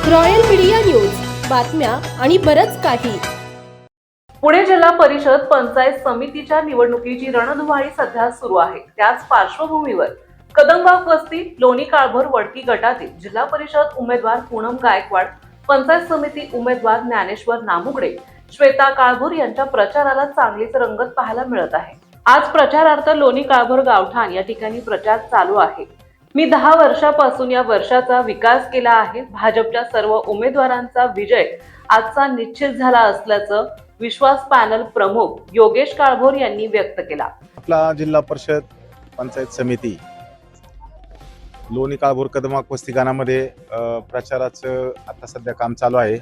Royal media news, बातम्या आणि बरंच काही. पुणे जिल्हा परिषद पंचायत समितीच्या निवडणुकीची रणधुमाळी सध्या सुरू आहे. त्याच पार्श्वभूमीवर कदमबाग वस्ती लोणी काळभोर वडकी गटातील जिल्हा परिषद उमेदवार पूनम गायकवाड, पंचायत समिती उमेदवार ज्ञानेश्वर नामुगडे, श्वेता काळभोर यांच्या प्रचाराला चांगलीच रंगत पाहायला मिळत आहे. आज प्रचारार्थ लोणी काळभोर गावठाण या ठिकाणी प्रचार चालू आहे. मी 10 वर्षापासून या वर्षाचा विकास केला आहे. भाजपच्या सर्व उमेदवारांचा विजय आजचा निश्चित झाला असल्याचं विश्वास पॅनल प्रमुख योगेश काळभोर यांनी व्यक्त केला. आपला जिल्हा परिषद पंचायत समिती लोणी काळभोर कदमाक वस्ती गाणामध्ये प्रचाराचं आता सध्या काम चालू आहे.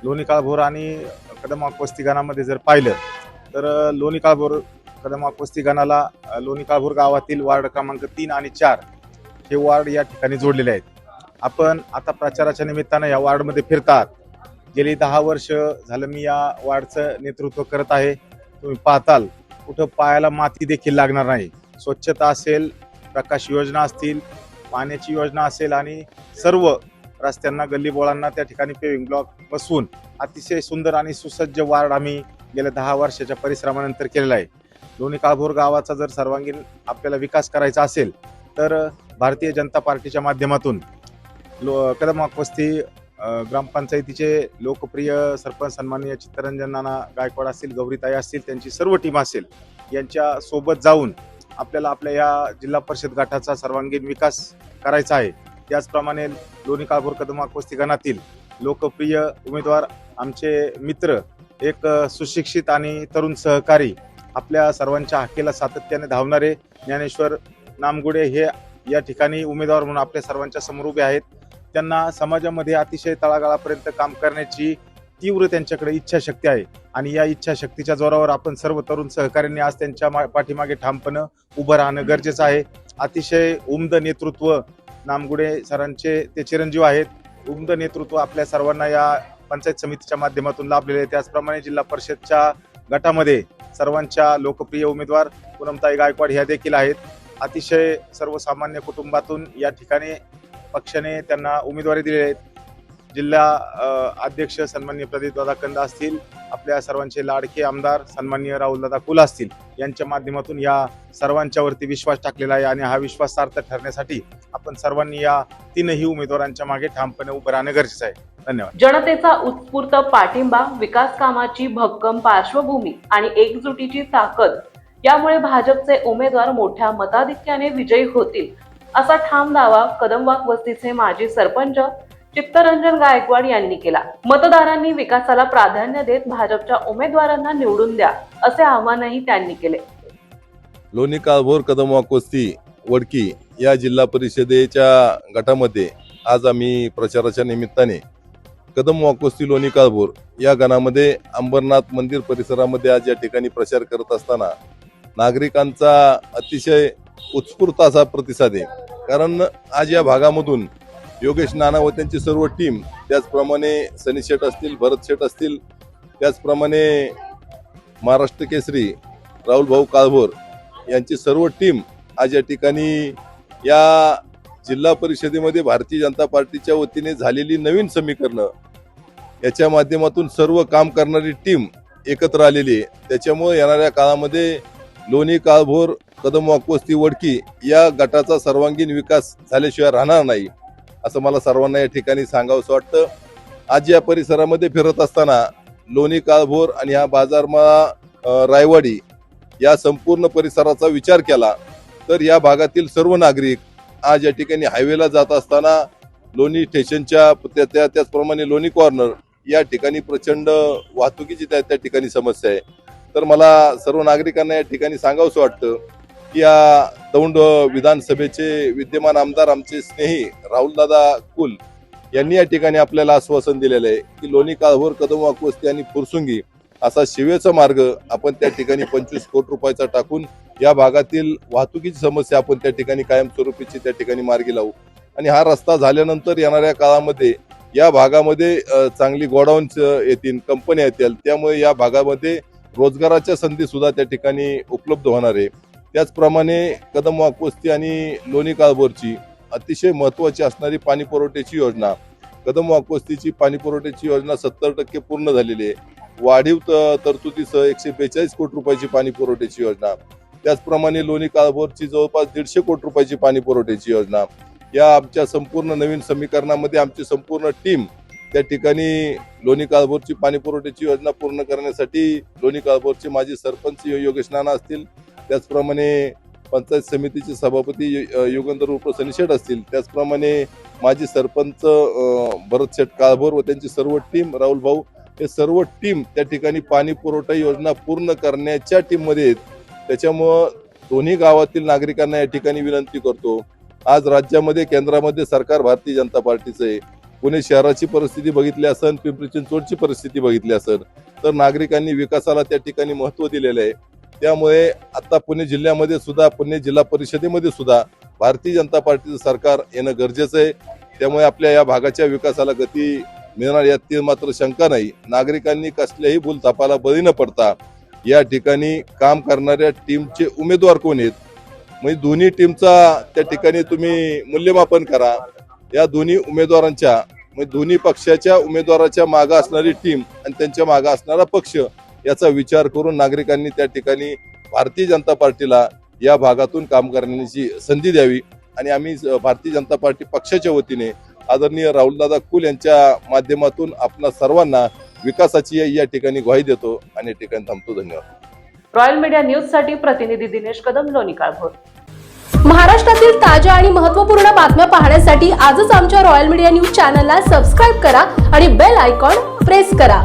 लोणी काळभोर आणि कदमाक वस्ती गाणामध्ये जर पाहिलं तर लोणी काळभोर कदमाक वस्ती गाणाला लोणी काळभोर गावातील वार्ड क्रमांक 3 आणि 4 हे वार्ड या ठिकाणी जोडलेले आहेत. आपण आता प्रचाराच्या निमित्तानं या वार्डमध्ये फिरतात. गेली 10 वर्ष झालं मी या वार्डचं नेतृत्व करत आहे. तुम्ही पाहताल कुठं पायाला माती देखील लागणार नाही. स्वच्छता असेल, प्रकाश योजना असतील, पाण्याची योजना असेल आणि सर्व रस्त्यांना गल्लीबोळांना त्या ठिकाणी पेविंग ब्लॉक बसवून अतिशय सुंदर आणि सुसज्ज वार्ड आम्ही गेल्या 10 वर्षाच्या परिश्रमानंतर केलेला आहे. लोणी काळभोर गावाचा जर सर्वांगीण आपल्याला विकास करायचा असेल तर भारतीय जनता पार्टीच्या माध्यमातून कदमाक वस्ती ग्रामपंचायतीचे लोकप्रिय सरपंच सन्माननीय चित्तरंजन नाना गायकवाड असतील, गौरीताई असतील, त्यांची सर्व टीम असेल, यांच्या सोबत जाऊन आपल्याला आपल्या या जिल्हा परिषद गटाचा सर्वांगीण विकास करायचा आहे. त्याचप्रमाणे लोणी काळभोर कदमाक वस्ती गणातील लोकप्रिय उमेदवार आमचे मित्र, एक सुशिक्षित आणि तरुण सहकारी, आपल्या सर्वांच्या हाकेला सातत्याने धावणारे ज्ञानेश्वर नामगुडे हे या ठिकाणी उमेदवार म्हणून आपल्या सर्वांच्या समोर उभे आहेत. त्यांना समाजामध्ये अतिशय तळागाळापर्यंत काम करण्याची तीव्र त्यांच्याकडे इच्छाशक्ती आहे आणि या इच्छाशक्तीच्या जोरावर आपण सर्व तरुण सहकाऱ्यांनी आज त्यांच्या पाठीमागे ठामपणे उभं राहणं गरजेचं आहे. अतिशय उमद नेतृत्व नामगुडे सरांचे ते चिरंजीव आहेत. उमद नेतृत्व आपल्या सर्वांना या पंचायत समितीच्या माध्यमातून लाभलेले आहे. त्याचप्रमाणे जिल्हा परिषदच्या गटामध्ये सर्वांच्या लोकप्रिय उमेदवार पूनमताई गायकवाड ह्या देखील आहेत. अतिशय सर्वसामान्य कुटुंबातून या ठिकाणी पक्षाने त्यांना उमेदवारी दिली आहे. जिल्हा अध्यक्ष सन्माननीय प्रदीपदादा कंद असतील, आपल्या सर्वांचे लाडके आमदार सन्माननीय राहुलदादा कुल असतील, यांच्या माध्यमातून या सर्वांच्यावरती विश्वास टाकलेला आहे आणि हा विश्वास सार्थक ठरण्यासाठी आपण सर्वांनी या 3ही उमेदवारांच्या मागे ठामपणे उभं राहणं गरजेचं आहे. धन्यवाद. जनतेचा उत्स्फूर्त पाठिंबा, विकास कामाची भक्कम पार्श्वभूमी आणि एकजुटीची ताकद यामुळे भाजपचे उमेदवार मोठ्या मताधिक्याने विजयी होतील असा ठाम दावा कदमबाग वस्तीचे माजी सरपंच चित्तरंजन गायकवाड यांनी केला. मतदारांनी विकासाला प्राधान्य देत भाजपच्या उमेदवारांना निवडून द्या असे आवाहनही त्यांनी केले. लोणी काळभोर कदमबाग वस्ती वडकी या जिल्हा परिषदेच्या गटामध्ये आज आम्ही प्रचाराच्या निमित्ताने कदमबाग वस्ती लोणी काळभोर या गणामध्ये अंबरनाथ मंदिर परिसरामध्ये आज या ठिकाणी प्रचार करत असताना नागरिकांचा अतिशय उत्स्फूर्त असा प्रतिसाद आहे. कारण आज या भागामधून योगेश नाना व त्यांची सर्व टीम, त्याचप्रमाणे सनी शेठ असतील, भरत शेठ असतील, त्याचप्रमाणे महाराष्ट्र केसरी राहुल भाऊ काळभोर यांची सर्व टीम आज या ठिकाणी या जिल्हा परिषदेमध्ये भारतीय जनता पार्टीच्या वतीने झालेली नवीन समीकरणं याच्या माध्यमातून सर्व काम करणारी टीम एकत्र आलेली आहे. त्याच्यामुळे येणाऱ्या काळामध्ये लोणी काळभोर कदमबाग वस्ती वडकी या गटाचा सर्वांगीण विकास झाल्याशिवाय राहणार नाही असं मला सर्वांना या ठिकाणी सांगावंसं वाटतं. आज या परिसरामध्ये फिरत असताना लोणी काळभोर आणि हा बाजारमाळा रायवाडी या संपूर्ण परिसराचा विचार केला तर या भागातील सर्व नागरिक आज या ठिकाणी हायवेला जात असताना लोणी स्टेशनच्या त्याचप्रमाणे लोणी कॉर्नर या ठिकाणी प्रचंड वाहतुकीची त्या ठिकाणी समस्या आहे. तर मला सर्व नागरिकांना या ठिकाणी सांगावंसं वाटतं की या दौंड विधानसभेचे विद्यमान आमदार आमचे स्नेही राहुलदादा कुल यांनी या ठिकाणी आपल्याला आश्वासन दिलेलं आहे की लोणी काळभोर कदमबाग वस्ती आणि फुरसुंगी असा शिवेचा मार्ग आपण त्या ठिकाणी 25 कोटी रुपयाचा टाकून या भागातील वाहतुकीची समस्या आपण त्या ठिकाणी कायमस्वरूपीची त्या ठिकाणी मार्गी लावू आणि हा रस्ता झाल्यानंतर येणाऱ्या काळामध्ये या भागामध्ये चांगली गोडाऊन्स येतील, कंपन्या येतील, त्यामुळे या भागामध्ये रोजगाराच्या संधी सुद्धा त्या ठिकाणी उपलब्ध होणार आहे. त्याचप्रमाणे कदमबाग वस्ती आणि लोणी काळभोरची अतिशय महत्त्वाची असणारी पाणी पुरवठ्याची योजना कदम वाकवस्तीची पाणी पुरवठ्याची योजना 70% पूर्ण झालेली आहे. वाढीव तरतुदीसह 142 कोटी रुपयाची पाणी पुरवठ्याची योजना, त्याचप्रमाणे लोणी काळभोरची जवळपास 150 कोटी रुपयाची पाणी पुरवठ्याची योजना. या आमच्या संपूर्ण नवीन समीकरणामध्ये आमची संपूर्ण टीम त्या ठिकाणी लोणी काळभोरची पाणी पुरवठ्याची योजना पूर्ण करण्यासाठी लोणी काळभोरचे माजी सरपंच योगेश नाना असतील, त्याचप्रमाणे पंचायत समितीचे सभापती योगेंद्र उर्फ सनीशेठ असतील, त्याचप्रमाणे माजी सरपंच भरत शेठ काळभोर व त्यांची सर्व टीम, राहुल भाऊ, हे सर्व टीम त्या ठिकाणी पाणी पुरवठा योजना पूर्ण करण्याच्या टीममध्ये आहेत. त्याच्यामुळं दोन्ही गावातील नागरिकांना या ठिकाणी विनंती करतो, आज राज्यामध्ये केंद्रामध्ये सरकार भारतीय जनता पार्टीचं आहे. पुणे शहराची परिस्थिती बघितली असेल, पिंपरी चिंचवडची परिस्थिती बघितली असेल, तर नागरिकांनी विकासाला त्या ठिकाणी महत्त्व दिलेलं आहे. त्यामुळे आता पुणे जिल्ह्यामध्ये सुद्धा, पुणे जिल्हा परिषदेमध्ये सुद्धा भारतीय जनता पार्टीचं सरकार येणं गरजेचं आहे. त्यामुळे आपल्या या भागाच्या विकासाला गती मिळणार यात मात्र शंका नाही. नागरिकांनी कसल्याही भूलथापाला बळी न पडता या ठिकाणी काम करणाऱ्या टीमचे उमेदवार कोण आहेत, म्हणजे दोन्ही टीमचा त्या ठिकाणी तुम्ही मूल्यमापन करा. या दोन्ही उमेदवारांच्या, म्हणजे दोन्ही पक्षाच्या उमेदवाराच्या मागे असणारी टीम आणि त्यांच्या मागे असणारा पक्ष याचा विचार करून नागरिकांनी त्या ठिकाणी भारतीय जनता पार्टीला या भागातून काम करण्याची संधी द्यावी. आणि आम्ही भारतीय जनता पार्टी पक्षाच्या वतीने आदरणीय राहुलदादा कुल यांच्या माध्यमातून आपल्या सर्वांना विकासाची या ठिकाणी ग्वाही देतो आणि या ठिकाणी थांबतो. धन्यवाद. रॉयल मीडिया न्यूज साठी प्रतिनिधी दिनेश कदम, लोणी काळभोर. महाराष्ट्रातील ताज्या आणि महत्त्वपूर्ण बातम्या पाहण्यासाठी आजच आमच्या रॉयल मीडिया न्यूज चॅनलला सबस्क्राईब करा आणि बेल आयकॉन प्रेस करा.